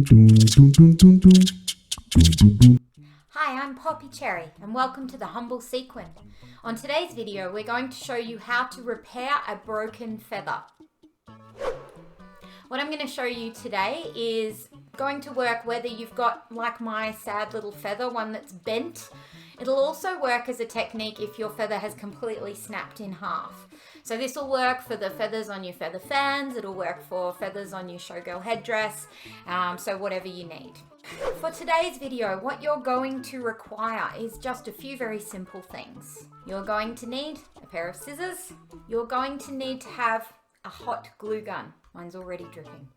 Hi, I'm Poppy Cherry and welcome to the Humble Sequin. On today's video we're going to show you how to repair a broken feather. What I'm going to show you today is going to work whether you've got, like my sad little feather, one that's bent. It'll also work as a technique if your feather has completely snapped in half. So this will work for the feathers on your feather fans, it'll work for feathers on your showgirl headdress, so whatever you need. For today's video, what you're going to require is just a few very simple things. You're going to need a pair of scissors. You're going to need to have a hot glue gun. Mine's already dripping.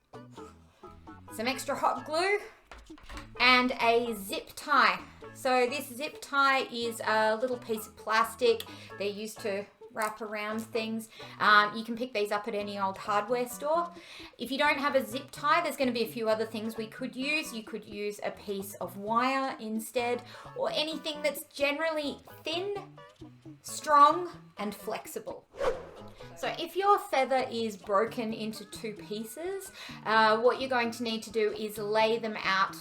Some extra hot glue and a zip tie. So this zip tie is a little piece of plastic. They're used to wrap around things. You can pick these up at any old hardware store. If you don't have a zip tie, there's going to be a few other things we could use. You could use a piece of wire instead, or anything that's generally thin, strong, and flexible. So if your feather is broken into two pieces, what you're going to need to do is lay them out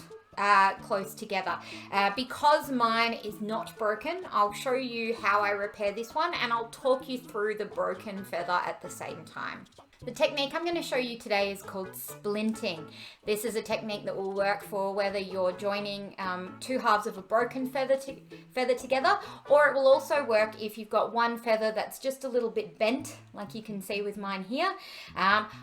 close together. Because mine is not broken, I'll show you how I repair this one and I'll talk you through the broken feather at the same time. The technique I'm going to show you today is called splinting. This is a technique that will work for whether you're joining two halves of a broken feather together, or it will also work if you've got one feather that's just a little bit bent, like you can see with mine here.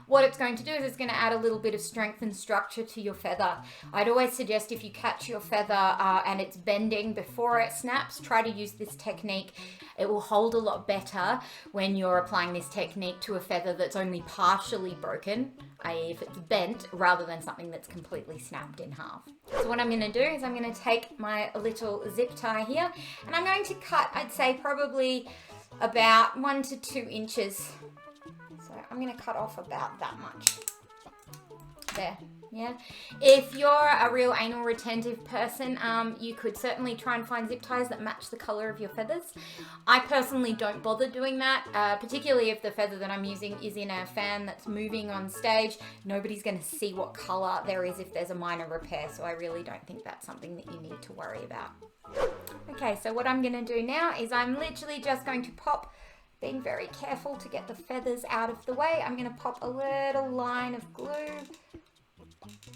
What it's going to do is it's going to add a little bit of strength and structure to your feather. I'd always suggest if you catch your feather and it's bending before it snaps, try to use this technique. It will hold a lot better when you're applying this technique to a feather that's only partially broken, i.e. if it's bent, rather than something that's completely snapped in half. So what I'm going to do is I'm going to take my little zip tie here and I'm going to cut, I'd say probably about 1 to 2 inches. So I'm going to cut off about that much. There. Yeah. If you're a real anal retentive person, you could certainly try and find zip ties that match the color of your feathers. I personally don't bother doing that, particularly if the feather that I'm using is in a fan that's moving on stage. Nobody's going to see what color there is if there's a minor repair, so I really don't think that's something that you need to worry about. Okay, so what I'm going to do now is I'm literally just going to pop, being very careful to get the feathers out of the way, I'm going to pop a little line of glue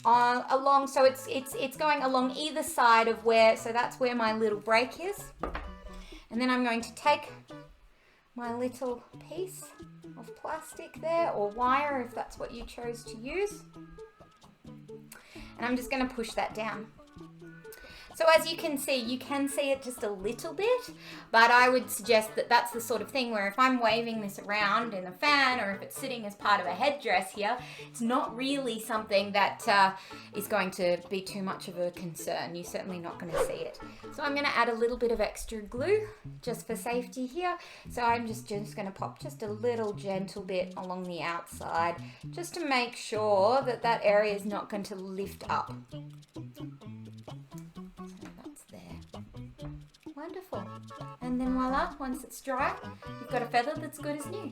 along, so it's going along either side of where, so that's where my little break is. And then I'm going to take my little piece of plastic there, or wire if that's what you chose to use, and I'm just going to push that down. So as you can see it just a little bit, but I would suggest that that's the sort of thing where if I'm waving this around in a fan, or if it's sitting as part of a headdress here, it's not really something that is going to be too much of a concern. You're certainly not going to see it. So I'm going to add a little bit of extra glue just for safety here. So I'm just going to pop just a little gentle bit along the outside, just to make sure that that area is not going to lift up. Wonderful. And then voila, once it's dry, you've got a feather that's good as new.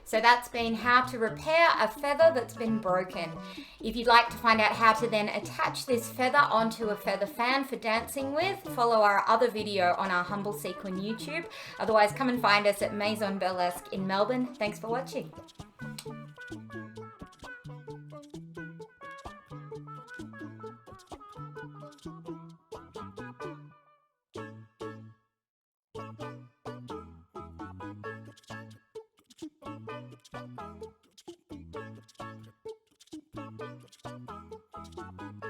So that's been how to repair a feather that's been broken. If you'd like to find out how to then attach this feather onto a feather fan for dancing with, follow our other video on our Humble Sequin YouTube. Otherwise, come and find us at Maison Burlesque in Melbourne. Thanks for watching.